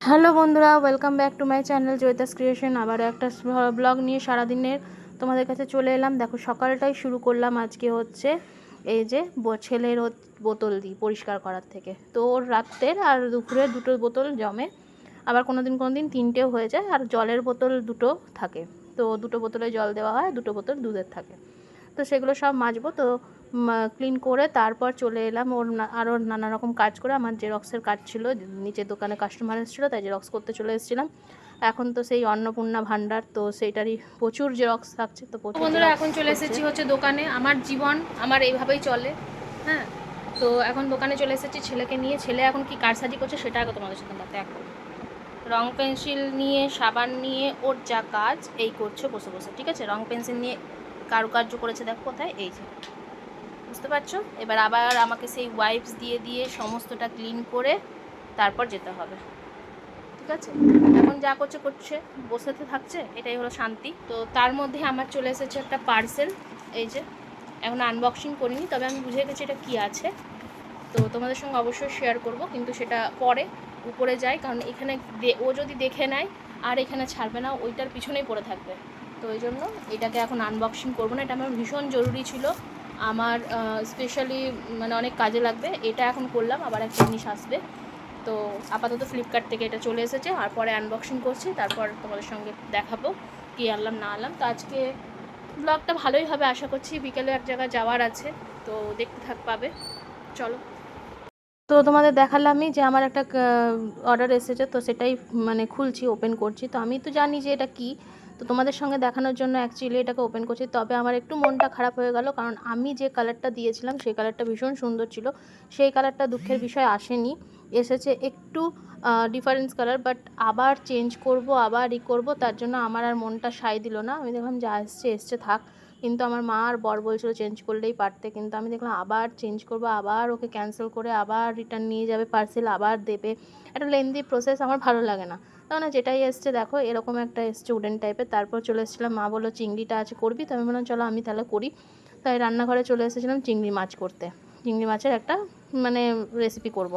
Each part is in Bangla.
হ্যালো বন্ধুরা, welcome back to my channel Joyita's creation. আবার একটা ব্লগ নিয়ে সারাদিনের তোমাদের কাছে চলে এলাম। দেখো, সকালটাই শুরু করলাম আজকে হচ্ছে এই যে ছেলের বোতল দিই পরিষ্কার করার থেকে। তো ওর রাত্রের আর দুপুরের দুটো বোতল জমে, আবার কোনো দিন তিনটেও হয়ে যায়। আর জলের বোতল দুটো থাকে, তো দুটো বোতলে জল দেওয়া হয়, দুটো বোতল দুধের থাকে। তো সেগুলো সব মাজবো। তো ক্লিন করে তারপর চলে এলাম আরও নানা রকম কাজ করে। আমার জেরক্সের কাজ ছিল, নিচের দোকানে কাস্টমার এসেছিলো, তাই জেরক্স করতে চলে এসেছিলাম। এখন তো সেই অন্নপূর্ণা ভাণ্ডার, তো সেইটারই প্রচুর জেরক্স থাকছে। তো প্রচুর বন্ধুরা এখন চলে এসেছি হচ্ছে দোকানে। আমার জীবন আমার এইভাবেই চলে, হ্যাঁ। তো এখন দোকানে চলে এসেছি ছেলেকে নিয়ে। ছেলে এখন কি কারসাজি করছে সেটা আগে তোমাদের সাথে দেখো। রং পেন্সিল নিয়ে, সাবান নিয়ে, ওর যা কাজ এই করছে বসে বসে, ঠিক আছে। রং পেন্সিল নিয়ে কারুকার্য করেছে, দেখো কোথায়, এই যে, বুঝতে পারছো। এবার আবার আমাকে সেই ওয়াইপস দিয়ে দিয়ে সমস্তটা ক্লিন করে তারপর যেতে হবে, ঠিক আছে। এখন যা করছে বসেতে থাকছে, এটাই হলো শান্তি। তো তার মধ্যে আমার চলে এসেছে একটা পার্সেল, এই যে। এখন আনবক্সিং করিনি, তবে আমি বুঝে গেছি এটা কি আছে। তো তোমাদের সঙ্গে অবশ্যই শেয়ার করব, কিন্তু সেটা পরে উপরে যাই, কারণ এখানে ও যদি দেখে নেয় আর এখানে ছাড়বে না, ওইটার পিছনেই পড়ে থাকবে। তো ওই জন্য এটাকে এখন আনবক্সিং করবো না। এটা আমার ভীষণ জরুরি ছিল, আমার স্পেশালি মানে অনেক কাজে লাগবে। এটা এখন করলাম, আবার একটা জিনিস আসবে। তো আপাতত ফ্লিপকার্ট থেকে এটা চলে এসেছে, আর পরে আনবক্সিং করছি, তারপর তোমাদের সঙ্গে দেখাবো কী আনলাম না আনলাম। তো আজকে ব্লগটা ভালোই হবে আশা করছি। বিকেলে এক জায়গায় যাওয়ার আছে, তো দেখতে পাবে। চলো। তো তোমাদের দেখালামই যে আমার একটা অর্ডার এসেছে, তো সেটাই মানে খুলছি, ওপেন করছি। তো আমি তো জানি যে এটা কি, তো তোমাদের সঙ্গে দেখানোর জন্য অ্যাকচুয়ালি এটাকে ওপেন করছি। তবে আমার একটু মনটা খারাপ হয়ে গেল, কারণ আমি যে কালারটা দিয়েছিলাম সেই কালারটা ভীষণ সুন্দর ছিল। সেই কালারটা দুঃখের বিষয় আসেনি, এসেছে একটু ডিফারেন্স কালার। বাট আবার চেঞ্জ করব, আবার করব, তার জন্য আমার আর মনটা সায় দিল না। আমি দেখলাম যা এসছে থাক। কিন্তু আমার মা আর বর বলছিল চেঞ্জ করলেই পারতে, কিন্তু আমি দেখলাম আবার চেঞ্জ করবো, আবার ওকে ক্যান্সেল করে আবার রিটার্ন নিয়ে যাবে পার্সেল, আবার দেবে। একটা লেন্দি প্রসেস, আমার ভালো লাগে না। না, যেটাই এসছে দেখো এরকম একটা এসছে উডেন টাইপের। তারপর চলে এসেছিলাম, মা বললো চিংড়িটা আছে করবি, তো আমি বললাম চলো আমি তাহলে করি। তাই রান্নাঘরে চলে এসেছিলাম চিংড়ি মাছ করতে। চিংড়ি মাছের একটা মানে রেসিপি করব,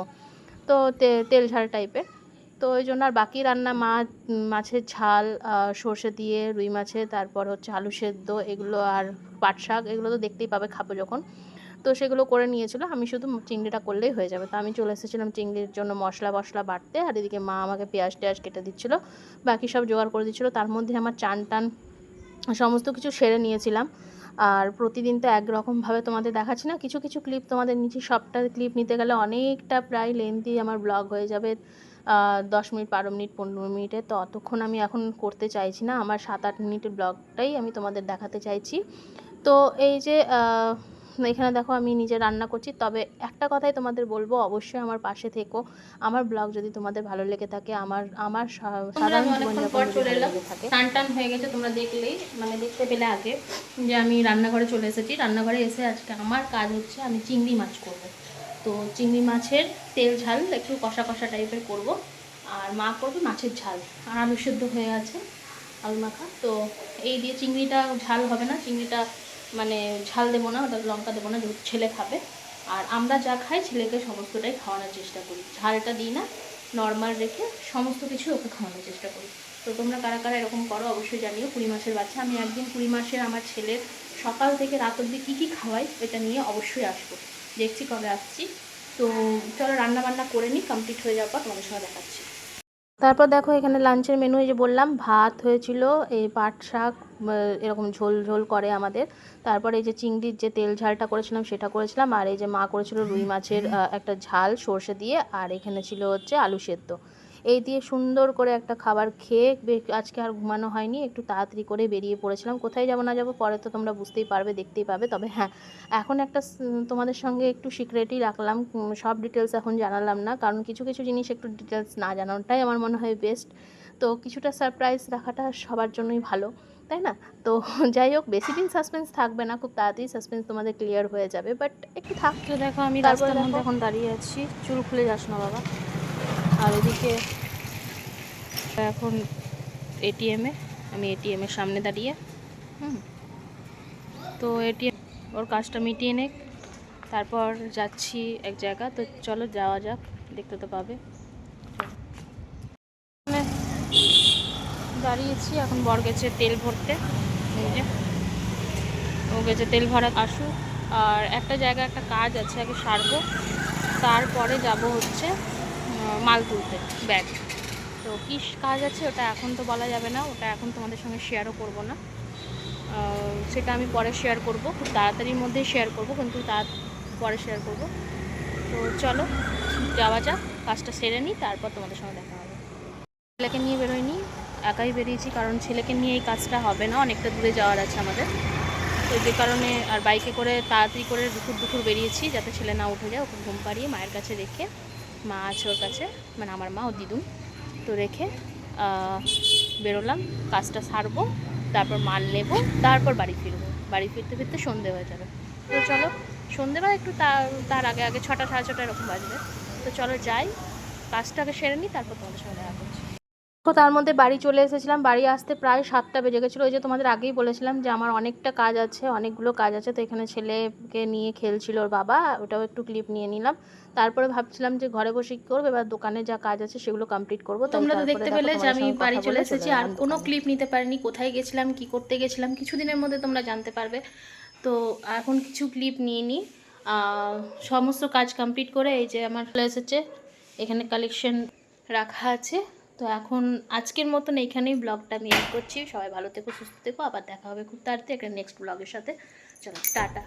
তো তেল ঝাল টাইপের। তো ওই জন্য আর বাকি রান্না মাছের ঝাল সর্ষে দিয়ে রুই মাছের, তারপর হচ্ছে আলু সেদ্ধ, এগুলো আর পাট শাক, এগুলো তো দেখতেই পাবে খাবো যখন। তো সেগুলো করে নিয়েছিল, আমি শুধু চিংড়িটা করলেই হয়ে যাবে। তো আমি চলে এসেছিলাম চিংড়ির জন্য মশলা বাটতে, আর এদিকে মা আমাকে পেঁয়াজ টেয়াজ কেটে দিচ্ছিলো, বাকি সব জোগাড় করে দিচ্ছিলো। তার মধ্যে আমার চান টান সমস্ত কিছু সেরে নিয়েছিলাম। আর প্রতিদিন তো একরকমভাবে তোমাদের দেখাচ্ছি না, কিছু কিছু ক্লিপ তোমাদের নিচে। সবটা ক্লিপ নিতে গেলে অনেকটা প্রায় লেন্থি আমার ব্লগ হয়ে যাবে, 10 মিনিট 12 মিনিট 15 মিনিটে। তো অতক্ষণ আমি এখন করতে চাইছি না, আমার 7-8 মিনিটের ব্লগটাই আমি তোমাদের দেখাতে চাইছি। তো এই যে এখানে দেখো আমি নিজে রান্না করছি। তবে একটা কথাই তোমাদের বলবো, অবশ্যই আমার পাশে থেকো। আমার ব্লগ যদি তোমাদের ভালো লেগে থাকে, আমার সাধারণ জীবনযাপন যদি ভালো লেগে থাকে। টান টান হয়ে গেছে, তোমরা দেখলেই মানে দেখতে পেলে আগে যে আমি রান্নাঘরে চলে এসেছি। রান্নাঘরে এসে আজকে আমার কাজ হচ্ছে আমি চিংড়ি মাছ করব। তো চিংড়ি মাছের তেল ঝাল একটু কষা কষা টাইপের করব, আর মা করবে মাছের ঝাল। আর আলু সেদ্ধ হয়ে আছে, আলু মাখা। তো এই দিয়ে চিংড়িটা ঝাল হবে না, চিংড়িটা মানে ঝাল দেবো না, ওটা লঙ্কা দেবো না, যেহেতু ছেলে খাবে। আর আমরা যা খাই ছেলেকে সমস্তটাই খাওয়ানোর চেষ্টা করি, ঝালটা দিই না, নর্মাল রেখে সমস্ত কিছু ওকে খাওয়ানোর চেষ্টা করি। তো তোমরা কারা কারা এরকম করো অবশ্যই জানিও। 20 মাসের বাচ্চা, আমি একদিন 20 মাসের আমার ছেলের সকাল থেকে রাত অবধি কী খাওয়াই এটা নিয়ে অবশ্যই আসবো, দেখছি কবে আসছি। তো চলো রান্না বান্না করে নিই, কমপ্লিট হয়ে যাওয়ার পর তোমাদের সঙ্গে দেখাচ্ছি। তারপর দেখো এখানে লাঞ্চের মেনু, এই যে বললাম ভাত হয়েছিল, এই পাট শাক এরকম ঝোল ঝোল করে আমাদের। তারপর এই যে চিংড়ির যে তেল ঝালটা করেছিলাম সেটা করেছিলাম, আর এই যে মা করেছিল রুই মাছের একটা ঝাল সর্ষে দিয়ে, আর এখানে ছিল হচ্ছে আলু সেদ্ধ। এই দিয়ে সুন্দর করে একটা খাবার খেয়ে আজকে আর ঘুমানো হয়নি, একটু তাড়াতাড়ি করে বেরিয়ে পড়েছিলাম। কোথায় যাবো না যাবো পরে তো তোমরা বুঝতেই পারবে, দেখতেই পাবে। তবে হ্যাঁ, এখন একটা তোমাদের সঙ্গে একটু সিক্রেটই রাখলাম, সব ডিটেলস এখন জানালাম না, কারণ কিছু কিছু জিনিস একটু ডিটেলস না জানানোটাই আমার মনে হয় বেস্ট। তো কিছুটা সারপ্রাইজ রাখাটা সবার জন্যই ভালো, তাই না? তো যাই হোক, বেশি দিন সাসপেন্স থাকবে না, খুব তাড়াতাড়ি সাসপেন্স তোমাদের ক্লিয়ার হয়ে যাবে, বাট একটু থাকতে। দেখো আমি রাস্তার মধ্যে এখন দাঁড়িয়ে আছি, চুল খুলে যাস না বাবা। আর এদিকে এখন এটিএমে, আমি এটিএমের সামনে দাঁড়িয়ে, তো এটিএম ওর কাজটা মিটিয়ে নেক, তারপর যাচ্ছি এক জায়গা। তো চলো যাওয়া যাক, দেখতে তো পাবে। দাঁড়িয়েছি, এখন বর গেছে তেল ভরতে, এই যে ও গেছে তেল ভরা আসুক। আর একটা জায়গায় একটা কাজ আছে, আগে সারবো, তারপরে যাব হচ্ছে মাল তুলতে ব্যাগ। তো কী কাজ আছে ওটা এখন তো বলা যাবে না, ওটা এখন তোমাদের সঙ্গে শেয়ারও করব না, সেটা আমি পরে শেয়ার করব, খুব তাড়াতাড়ির মধ্যেই শেয়ার করব, কিন্তু তার পরে শেয়ার করব। তো চলো যাওয়া যাক, কাজটা সেরে নিই, তারপর তোমাদের সঙ্গে দেখা হবে। ছেলেকে নিয়ে বেরোয়নি, একাই বেরিয়েছি, কারণ ছেলেকে নিয়ে এই কাজটা হবে না, অনেকটা দূরে যাওয়ার আছে আমাদের। তো যে কারণে আর বাইকে করে তাড়াতাড়ি করে দুপুর বেরিয়েছি, যাতে ছেলে না উঠে যায়, ওকে ঘুম পাড়িয়ে মায়ের কাছে রেখে, মা আছে ওর কাছে, মানে আমার মা ও দিদুন, তো রেখে বেরোলাম, কাজটা সারবো, তারপর মাল নেবো, তারপর বাড়ি ফিরবো। বাড়ি ফিরতে ফিরতে সন্ধে হয়ে যাবে। তো চলো, সন্ধে বা একটু তার আগে 6টা 6:30 এরকম বাজবে। তো চলো যাই, কাজটাকে সেরে নিই, তারপর তোমাদের সঙ্গে দেখা করছি। তো তার মধ্যে বাড়ি চলে এসেছিলাম, বাড়ি আসতে প্রায় 7টা বেজে গেছিলো। ওই যে তোমাদের আগেই বলেছিলাম যে আমার অনেকটা কাজ আছে, অনেকগুলো কাজ আছে। তো এখানে ছেলেকে নিয়ে খেলছিল ওর বাবা, ওটাও একটু ক্লিপ নিয়ে নিলাম। তারপরে ভাবছিলাম যে ঘরে বসে কী করবো, এবার দোকানে যা কাজ আছে সেগুলো কমপ্লিট করবো। তোমরা তো দেখতে পেলে যে আমি বাড়ি চলে এসেছি, আর কোনো ক্লিপ নিতে পারিনি, কোথায় গেছিলাম, কি করতে গেছিলাম, কিছুদিনের মধ্যে তোমরা জানতে পারবে। তো এখন কিছু ক্লিপ নিয়ে নিই, সমস্ত কাজ কমপ্লিট করে এই যে আমার চলে এসেছে, এখানে কালেকশন রাখা আছে। তো এখন আজকের মতন এইখানেই ব্লগটা আমি এড করছি। সবাই ভালো থেকো, সুস্থ থেকো, আবার দেখা হবে খুব তাড়াতাড়ি একটা নেক্সট ব্লগের সাথে। চলো টাটা।